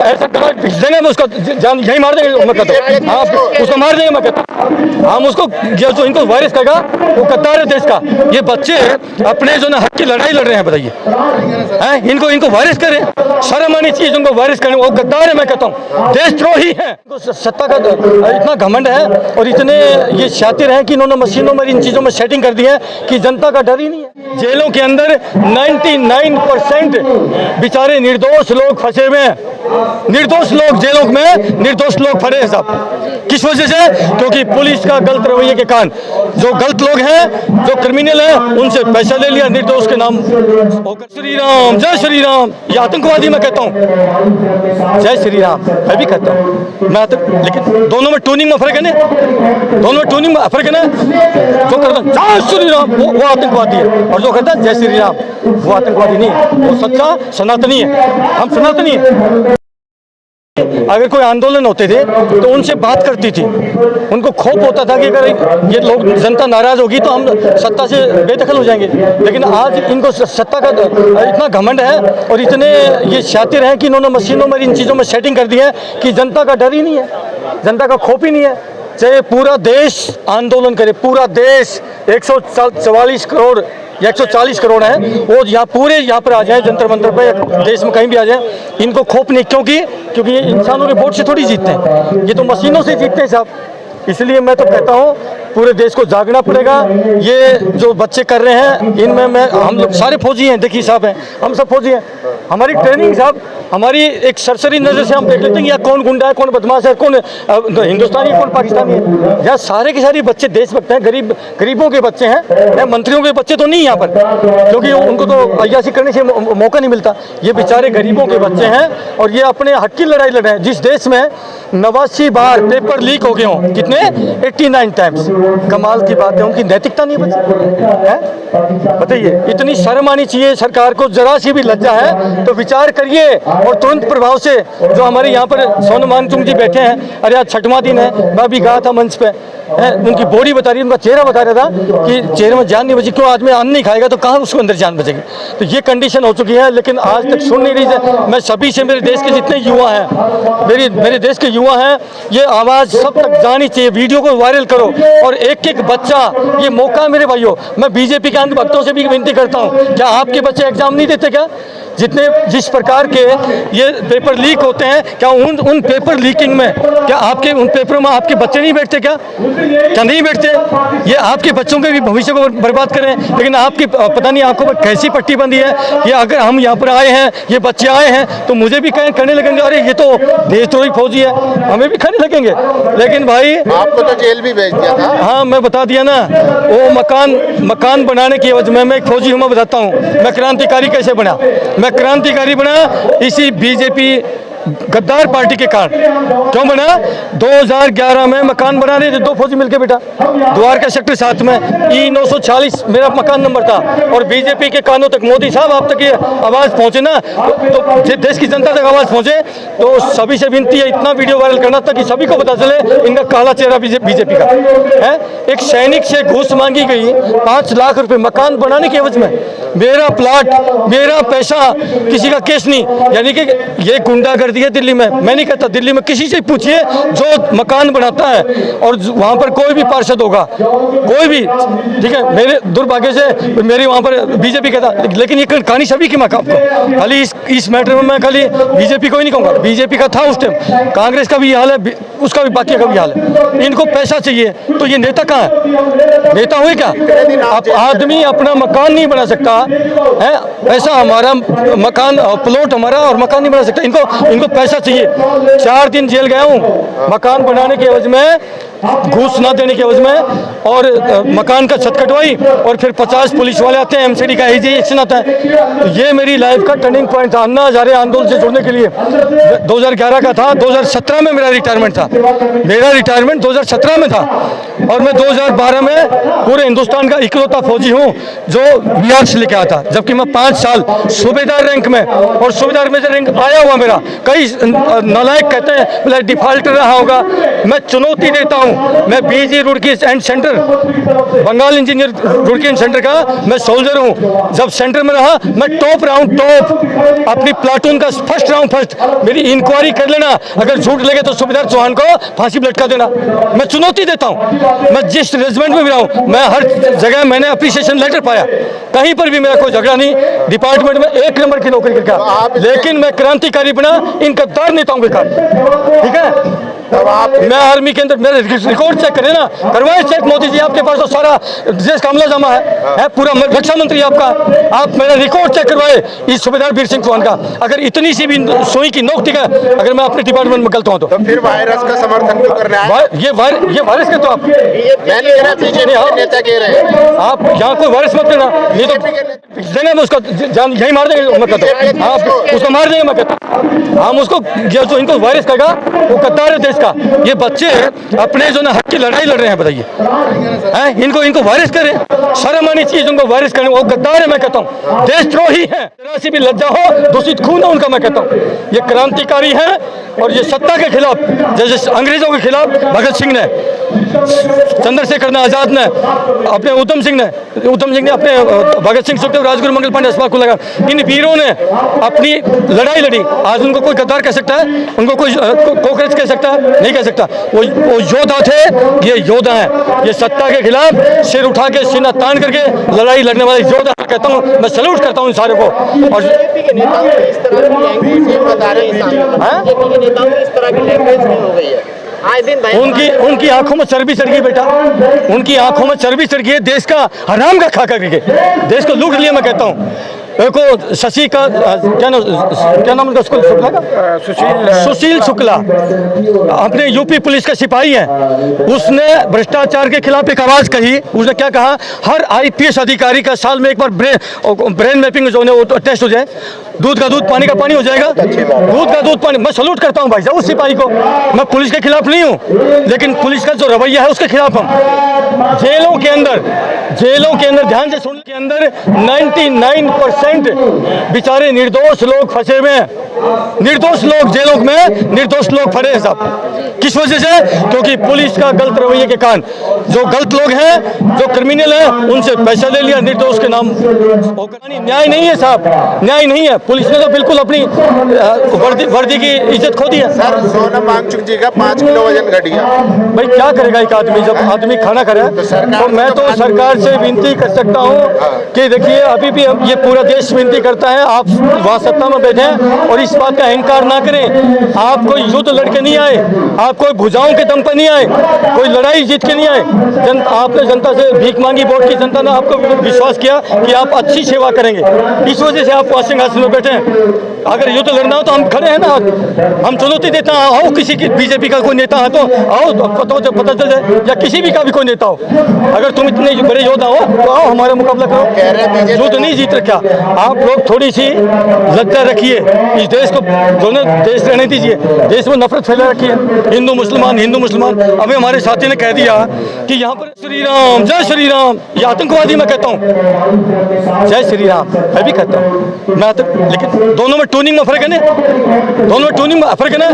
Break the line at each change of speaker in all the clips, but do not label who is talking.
ऐसा कहा देंगे मैं उसका जान यही मार देंगे, मैं कहता हूँ। हाँ उसको मार देंगे, मैं कहता हूँ। हम उसको जो इनको वायरस कहेगा वो गद्दार है देश का। ये बच्चे अपने जो ना हक की लड़ाई लड़ रहे हैं, बताइए हैं, इनको वायरस करें, शर्म आनी चाहिए जिनको वायरस करें। वो गद्दार है, मैं कहता हूँ, देशद्रोही है। सत्ता का इतना घमंड है और इतने ये शातिर हैं कि इन्होंने मशीनों में इन चीज़ों में सेटिंग कर दी है कि जनता का डर ही नहीं है। जेलों के अंदर 99% बेचारे निर्दोष लोग फंसे हुए हैं। निर्दोष लोग जेलों में, निर्दोष लोग फड़े हैं साहब। किस वजह से? क्योंकि पुलिस का गलत रवैये के कारण जो गलत लोग हैं, जो क्रिमिनल हैं, उनसे पैसा ले लिया निर्दोष के नाम। श्री राम, जय श्री राम, ये आतंकवादी मैं कहता हूँ। जय श्री राम मैं भी कहता हूँ, मैं लेकिन दोनों में ट्यूनिंग में फर्क है ना, दोनों में ट्यूनिंग में फर्क है ना। जो करता जय श्री राम वो आतंकवादी है, और जो कहता है जय श्री राम वो आतंकवादी नहीं है, वो सच्चा सनातनी है। हम सनातनी है। अगर कोई आंदोलन होते थे तो उनसे बात करती थी, उनको खौफ होता था कि अगर ये लोग जनता नाराज होगी तो हम सत्ता से बेदखल हो जाएंगे। लेकिन आज इनको सत्ता का इतना घमंड है और इतने ये शातिर हैं कि इन्होंने मशीनों में इन चीज़ों में सेटिंग कर दी है कि जनता का डर ही नहीं है, जनता का खौफ ही नहीं है। चाहे पूरा देश आंदोलन करे, पूरा देश 144 करोड़ या 140 करोड़ है, वो यहाँ पूरे यहाँ पर आ जाए, जंतर मंतर पर, देश में कहीं भी आ जाए, इनको खौफ नहीं। क्योंकि ये इंसानों के वोट से थोड़ी जीतते हैं, ये तो मशीनों से जीतते हैं साहब। इसलिए मैं तो कहता हूँ पूरे देश को जागना पड़ेगा। ये जो बच्चे कर रहे हैं इनमें हम लोग सारे फौजी हैं, देखिए साहब हैं, हम सब फौजी हैं। हमारी ट्रेनिंग साहब, हमारी एक सरसरी नज़र से हम देख लेते हैं या कौन गुंडा है, कौन बदमाश है, कौन हिंदुस्तानी है, कौन पाकिस्तानी है। यहाँ सारे के सारे बच्चे देशभक्त हैं, गरीबों के बच्चे हैं, मंत्रियों के बच्चे तो नहीं यहाँ पर, क्योंकि उनको तो अय्याशी करने से मौका नहीं मिलता। ये बेचारे गरीबों के बच्चे हैं और ये अपने हक की लड़ाई लड़ रहे हैं। जिस देश में 89 बार पेपर लीक हो गए हों, कितने 89 टाइम्स, कमाल की बात है। उनकी नैतिकता नहीं है, बताइए। इतनी शर्म आनी चाहिए सरकार को, जरा सी भी लज्जा है तो विचार करिए और तुरंत प्रभाव से। जो हमारे यहाँ पर सोनम वांगचुक जी बैठे हैं, अरे आज 6वां दिन है, मैं भी गया था मंच पे, उनकी बॉडी बता रही है, उनका चेहरा बता रहा था कि चेहरे में जान नहीं बची। क्यों? आदमी अन्न नहीं खाएगा तो कहाँ उसको अंदर जान बचेगी। तो ये कंडीशन हो चुकी है, लेकिन आज तक सुन नहीं रही। मैं सभी से, मेरे देश के जितने युवा हैं, मेरे देश के युवा हैं, ये आवाज़ सब तक जानी चाहिए। वीडियो को वायरल करो और एक बच्चा, ये मौका है मेरे भाइयों। मैं बीजेपी के अंधभक्तों से भी विनती करता हूँ, क्या आपके बच्चे एग्जाम नहीं देते क्या? जिस प्रकार के ये पेपर लीक होते हैं, क्या उन पेपर लीकिंग में क्या आपके उन पेपरों में आपके बच्चे नहीं बैठते क्या नहीं बैठते? ये आपके बच्चों के भी भविष्य को बर्बाद करें। लेकिन आपकी पता नहीं आपको कैसी पट्टी बंदी है कि अगर हम यहाँ पर आए हैं, ये बच्चे आए हैं तो मुझे भी कहने लगेंगे अरे ये तो देशद्रोही फौजी है, हमें भी कहने लगेंगे। लेकिन भाई
आपको तो जेल भी भेज दिया था।
हाँ मैं बता दिया ना, वो मकान बनाने की वजह में, मैं एक फौजी हूँ, मैं बताता हूँ मैं क्रांतिकारी कैसे बना। मैं क्रांतिकारी बना इसी बीजेपी गद्दार पार्टी के कारण। क्यों बना? 2011 में मकान बना रहे थे 2 फौजी मिलकर बेटा, द्वारका सेक्टर 7 में E946 मेरा मकान नंबर था। और बीजेपी के कानों तक, मोदी साहब आप तक ये आवाज़ पहुंचे ना, तो देश की जनता तक आवाज़ पहुंचे, तो सभी से विनती है इतना वीडियो वायरल करना ताकि सभी को पता चले इनका काला चेहरा बीजेपी का है। एक सैनिक से घूस मांगी गई 5 लाख रुपए मकान बनाने के एवज में। मेरा प्लाट, मेरा पैसा, किसी का केस नहीं। यानी कि ये गुंडागर्दी है दिल्ली में। मैं नहीं कहता, दिल्ली में किसी से पूछिए जो मकान बनाता है, और वहाँ पर कोई भी पार्षद होगा, कोई भी, ठीक है। मेरे दुर्भाग्य से मेरे वहाँ पर बीजेपी कहता, लेकिन ये कहानी सभी की मकान को। खाली इस मैटर में मैं खाली बीजेपी को ही नहीं कहूँगा, बीजेपी का था उस टाइम, कांग्रेस का भी हाल है, उसका भी, बाकी का भी हाल है। इनको पैसा चाहिए तो ये नेता कहाँ है? नेता हुए क्या? आप आदमी अपना मकान नहीं बना सकता है, ऐसा हमारा मकान, प्लॉट हमारा और मकान नहीं बना सकता। इनको पैसा चाहिए। 4 दिन जेल गया हूँ मकान बनाने के एवज में, घूस ना देने के एवज में, और मकान का छत कटवाई, और फिर 50 पुलिस वाले आते हैं, एमसीडी का एक्शन आता है। तो ये मेरी लाइफ का टर्निंग पॉइंट था, अन्ना हजारे आंदोलन से जुड़ने के लिए। 2011 का था, 2017 में मेरा रिटायरमेंट था। मेरा रिटायरमेंट 2017 में था और मैं 2012 में पूरे हिंदुस्तान का इकलौता फौजी हूँ जो बिहार से लेकर लेके आया था, जबकि मैं 5 साल सूबेदार रैंक में और सूबेदार में से रैंक आया हुआ मेरा। कई नालायक कहते हैं बोले डिफाल्टर रहा होगा। मैं चुनौती देता हूं, मैं BG Roorkee and centre, Bengal engineer Roorkee and centre का मैं सोल्जर हूं। जब सेंटर में रहा मैं टॉप रहा हूं, टॉप अपनी प्लाटून का फर्स्ट राउंड फर्स्ट। मेरी इंक्वायरी कर लेना, अगर झूठ लगे तो सूबेदार चौहान को फांसी पर लटका देना। मैं चुनौती देता हूं। मैं जिस रेजिमेंट में भी रहा हूं, मैं हर जगह मैंने अप्रिसिएशन लेटर पाया, कहीं पर भी मेरा कोई झगड़ा नहीं। डिपार्टमेंट में 1 नंबर की नौकरी करके, लेकिन मैं क्रांतिकारी बना इन गद्दार नेताओं के कारण। ठीक है, मैं आर्मी के अंदर मेरे रिकॉर्ड चेक करें ना, करवाए चेक मोदी जी, आपके पास तो सारा देश का अमला जमा है पूरा रक्षा मंत्री आपका। आप मेरा रिकॉर्ड चेक करवाए इस सूबेदार वीर सिंह चौहान का। अगर इतनी सी भी सुई की नोक टिका, अगर मैं अपने डिपार्टमेंट में गलत हूं तो
फिर वायरस का समर्थन क्यों करना है?
ये वायरस के तो आप
मैं नहीं कह रहा, बीजेपी के नेता कह रहे हैं।
आप यहाँ कोई वायरस मत करना, नहीं तो देंगे मैं उसका जान यही मार देंगे। मैं कहता हूँ आप उसको मार देंगे। मैं कहता हम उसको जो इनको वायरस कहेगा वो कतार है देश का। ये बच्चे अपने जो ना हक की लड़ाई लड़ रहे हैं, बताइए हैं? इनको वायरस करें, शर्म आनी चाहिए उनको वायरस करें। वो गद्दार है, मैं कहता हूँ देशद्रोही है। जरा सी भी लज्जा हो, दूषित खून है उनका। मैं कहता हूँ ये क्रांतिकारी है और ये सत्ता के खिलाफ, जैसे अंग्रेजों के खिलाफ भगत सिंह ने, चंद्रशेखर ने, आजाद ने, अपने उधम सिंह ने अपने भगत सिंह, सुखदेव, राजगुरु, मंगल पांडे, अस्फाक उल्ला खान, इन वीरों ने अपनी लड़ाई लड़ी। आज उनको कोई गद्दार कह सकता है? उनको कोई कोकरेज कह सकता है? नहीं कह सकता। वो योद्धा थे, ये योद्धा हैं। ये सत्ता के खिलाफ सिर उठा के सीना तान करके लड़ाई लड़ने वाले योद्धा कहता हूँ। मैं सैल्यूट करता हूँ इन सारे को। और
बीजेपी के नेताओं को इस तरह की लैंग्वेज हो गई है। आए दिन
उनकी आंखों में चर्बी चढ़ गई बेटा, उनकी आंखों में चर्बी चढ़ गई है। देश का हराम का खा करके देश को लूट लिया। मैं कहता हूँ देखो शशि का क्या नाम उनका, शुक्ला का, सुशील शुक्ला अपने यूपी पुलिस का सिपाही है। उसने भ्रष्टाचार के खिलाफ एक आवाज कही। उसने क्या कहा? हर आईपीएस अधिकारी का साल में एक बार ब्रेन मैपिंग जो है वो टेस्ट हो जाए। दूध का दूध, पानी का पानी हो जाएगा। दूध का दूध पानी। मैं सैल्यूट करता हूँ भाई साहब उस सिपाही को। मैं पुलिस के खिलाफ नहीं हूँ, लेकिन पुलिस का जो रवैया है उसके खिलाफ हम। जेलों के अंदर ध्यान से सुनने के अंदर 99% बेचारे निर्दोष लोग फंसे हुए हैं। निर्दोष लोग जेलों में, निर्दोष लोग फंसे हैं साहब। किस वजह से? क्योंकि पुलिस का गलत रवैये के कारण। जो गलत लोग हैं, जो क्रिमिनल हैं, उनसे पैसा ले लिया निर्दोष के नाम। न्याय नहीं है साहब, न्याय नहीं है। पुलिस ने तो बिल्कुल अपनी वर्दी की इज्जत खो दी है।
सर सोनम वांगचुक जी का 5 किलो वजन घट गया।
भाई क्या करेगा एक आदमी? जब आदमी खाना करे तो मैं तो सरकार से विनती कर सकता हूँ कि देखिए अभी भी ये पूरा देश विनती करता है, आप वहाँ सत्ता में बैठे हैं और इस बात का अहंकार ना करें। आप कोई युद्ध लड़के नहीं आए, आप कोई भुजाओं के दम पर नहीं आए, कोई लड़ाई जीत के नहीं आए। आपने जनता से भीख मांगी, वोट की जनता ने आपको विश्वास किया कि आप अच्छी सेवा करेंगे, इस वजह से आप सिंहासन में बैठे हैं। अगर युद्ध लड़ना हो तो हम खड़े हैं ना, हम चुनौती देते हैं। आओ किसी की बीजेपी का कोई नेता है तो आओ, तो पता चल जाए, या किसी भी का भी कोई नेता हो, अगर तुम इतने बड़े योद्धा हो तो आओ हमारा मुकाबला करो। युद्ध नहीं जीत रखा। आप लोग थोड़ी सी लज्जा रखिए, इस देश को दोनों देश रहने दीजिए। देश में नफरत फैला रखी है, हिंदू मुसलमान। अभी हमारे साथी ने कह दिया कि यहाँ पर श्री राम, जय श्री राम, ये आतंकवादी। मैं कहता हूँ जय श्री राम, मैं भी कहता हूँ मैं, लेकिन दोनों में टूनिंग में फर्क है ना, दोनों में टूनिंग में फर्क है ना।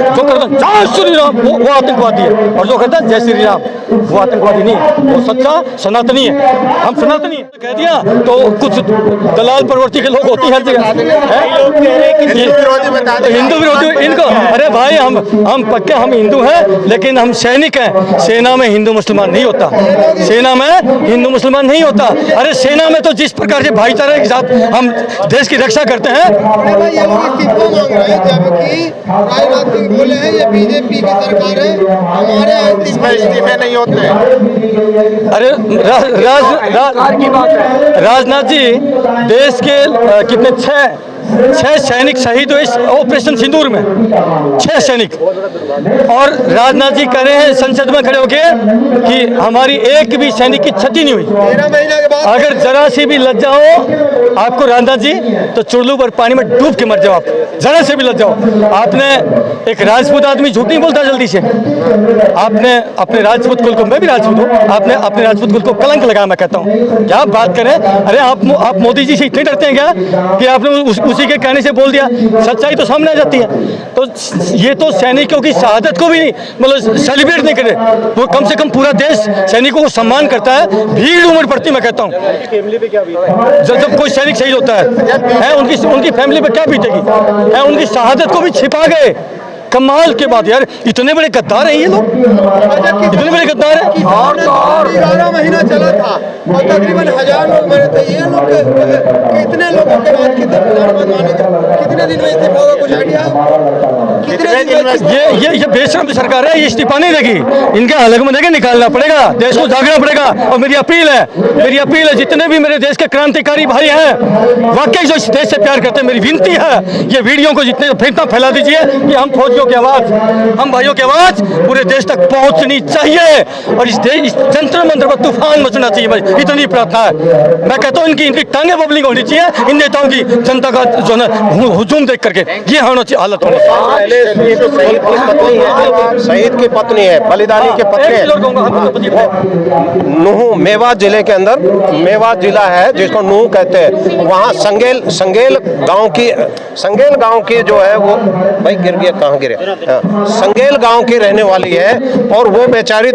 जो करता है जय श्री राम वो आतंकवादी है, और जो कहता है जय श्री राम वो आतंकवादी नहीं है, वो सच्चा सनातनी है। हम सनातनी कह दिया तो कुछ दलाल प्रवृत्ति के लोग होती है हर जगह। हिंदू विरोधी इनको, अरे भाई हम पक्के हम हिंदू हैं, लेकिन हम सैनिक हैं। सेना में हिंदू मुसलमान नहीं होता, सेना में हिंदू मुसलमान नहीं होता। अरे सेना में तो जिस प्रकार से भाईचारे के साथ हम देश की रक्षा करते हैं।
ये लोग इस्तीफा मांग रहे हैं, जबकि राजनाथ सिंह बोले हैं ये बीजेपी की सरकार है, हमारे
इसमें इस्तीफे नहीं होते।
अरे राजनाथ जी देश के कितने 6 सैनिक शहीद हुए इस ऑपरेशन सिंदूर में, 6 सैनिक। और राजनाथ जी कह रहे हैं संसद में खड़े होकर कि हमारी एक भी सैनिक की क्षति नहीं हुई।
13 महीने के बाद
अगर जरा सी भी लज्जा हो आपको राजनाथ जी तो चुल्लू पर पानी में डूब के मर जाओ आप, जरा से भी लज्जा हो। आपने एक राजपूत आदमी झूठ नहीं बोलता जल्दी से, आपने अपने राजपूत कुल को, मैं भी राजपूत हूँ, आपने अपने राजपूत कुल को कलंक लगाया। मैं कहता हूँ क्या बात करें, अरे आप मोदी जी से इतने डरते हैं क्या कि आपने उसी के कहने से बोल दिया? सच्चाई तो सामने आ जाती है। तो ये तो सैनिकों की शहादत को भी मतलब सेलिब्रेट नहीं करे, वो कम से कम पूरा देश सैनिकों को सम्मान करता है, भीड़ उमड़ पड़ती। मैं कहता हूँ जब कोई सैनिक शहीद होता है उनकी फैमिली पे क्या बीतेगी? है उनकी शहादत को भी छिपा गए। कमाल के बात यार, इतने बड़े गद्दार हैं ये लोग, इतने बड़े गद्दार हैं।
और 11 महीना चला था और तकरीबन 1000 लोग मरे थे। ये लोग कितने लोगों के बाद कितने प्रधानमंत्री थे, कितने दिन में इस्तीफा होगा, कुछ आइडिया? कितने दिन में?
ये बेशरम सरकार है, ये इस्तीफा नहीं देगी, इनके अलग में देके निकालना पड़ेगा, देश को जागना पड़ेगा। और मेरी अपील है जितने भी मेरे देश के क्रांतिकारी भाई हैं, वाकई जो इस देश से प्यार करते हैं, मेरी विनती है ये वीडियो को जितने फेंकना फैला दीजिए कि हम फौजियों की आवाज, हम भाइयों की आवाज पूरे देश तक पहुंचनी चाहिए और इस जंतर मंत्र पर तूफान मचना चाहिए। भाई इतनी प्रार्थना है। मैं कहता हूँ इनकी टांगे बबलिंग होनी चाहिए इन नेताओं की, जनता का जो है हुजूम देख करके ये होना चाहिए, हालत होनी चाहिए।
शहीद की पत्नी है, बलिदानी की पत्नी है। नूह मेवात जिले के अंदर, मेवात जिला है जिसको नूह कहते हैं, वहाँ संगेल गांव की जो है वो, भाई गिर गया, कहाँ गिरे, संगेल गांव की रहने वाली है और वो बेचारी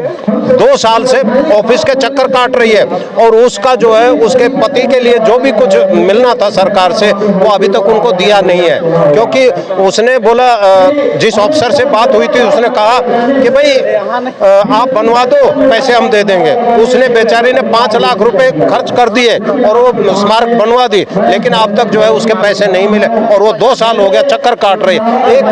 2 साल से ऑफिस के चक्कर काट रही है और उसका जो है उसके पति के लिए जो भी कुछ मिलना था सरकार से वो अभी तक उनको दिया नहीं है। क्योंकि उसने बोला, जिस अफसर से बात हुई थी उसने कहा कि भाई आप बनवा दो, पैसे हम दे देंगे। उसने बेचारी ने 5 लाख रुपए खर्च कर दिए और वो स्मारक बनवा दी, लेकिन अब तक जो है उसके पैसे नहीं मिले और वो 2 साल हो गया चक्कर काट रही है। एक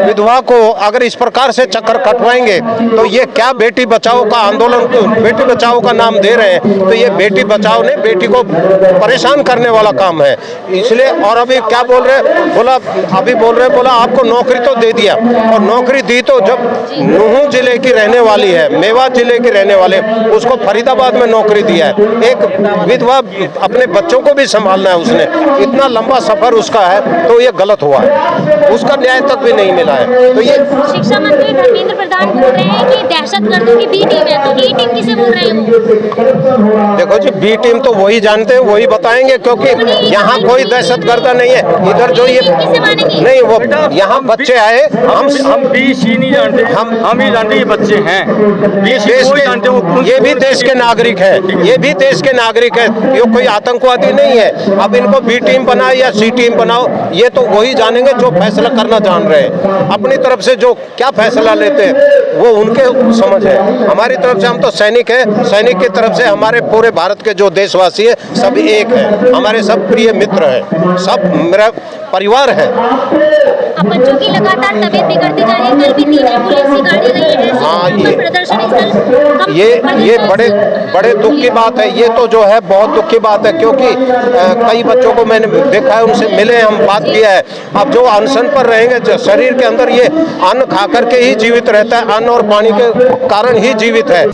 विधवा को अगर इस प्रकार से चक्कर कटवाएंगे तो ये क्या बेटी बचाओ का आंदोलन, बेटी बचाओ का नाम दे रहे हैं, तो ये बेटी बचाओ ने बेटी को परेशान करने वाला काम है। इसलिए और अभी क्या बोल रहे, बोला आपको नौकरी तो दे दिया, और नौकरी दी तो जब नूह जिले की रहने वाली है, मेवात जिले की रहने वाले, उसको फरीदाबाद में नौकरी दिया है। एक विधवा अपने बच्चों को भी संभालना है, उसने इतना लंबा सफर उसका है, तो ये गलत हुआ है, उसका न्याय तक भी नहीं मिला है। तो ये
शिक्षा मंत्री धर्मेंद्र प्रधान बोल रहे हैं कि दहशतगर्दों की बी टीम है, तो ए टीम किसे बोल रहे हैं?
देखो जी, बी टीम तो वही जानते हैं, वही बताएंगे, क्योंकि यहाँ कोई दहशतगर्द नहीं है। इधर जो ये नहीं, वो यहाँ बच्चे आए,
हम बी सी नहीं जानते, हम ही जानते ये बच्चे हैं, ये भी देश के नागरिक है,
ये भी देश के नागरिक है, ये कोई आतंकवादी नहीं है। अब इनको बी टीम बनाओ या सी टीम बनाओ, ये तो वही जानेंगे जो फैसला करना जान रहे हैं। अपनी तरफ से जो क्या फैसला लेते हैं वो उनके समझ है। हमारी तरफ से हम तो सैनिक हैं, सैनिक की तरफ से हमारे पूरे भारत के जो देशवासी है सब एक है, हमारे सब प्रिय मित्र हैं, सब मेरा परिवार है।
अब बच्चों की लगातार तबीयत बिगड़ती जा रही है, कल भी 3 एम्बुलेंस निकाली गई है।
हाँ,
प्रदर्शनी स्थल
ये बड़े दुख की बात है। ये तो जो है बहुत दुख की बात है, क्योंकि कई बच्चों को मैंने देखा है, उनसे मिले, हम बात किया है। अब जो अनशन पर रहेंगे, जो शरीर के अंदर ये अन्न खा करके ही जीवित रहता है, अन्न और पानी के कारण ही जीवित है।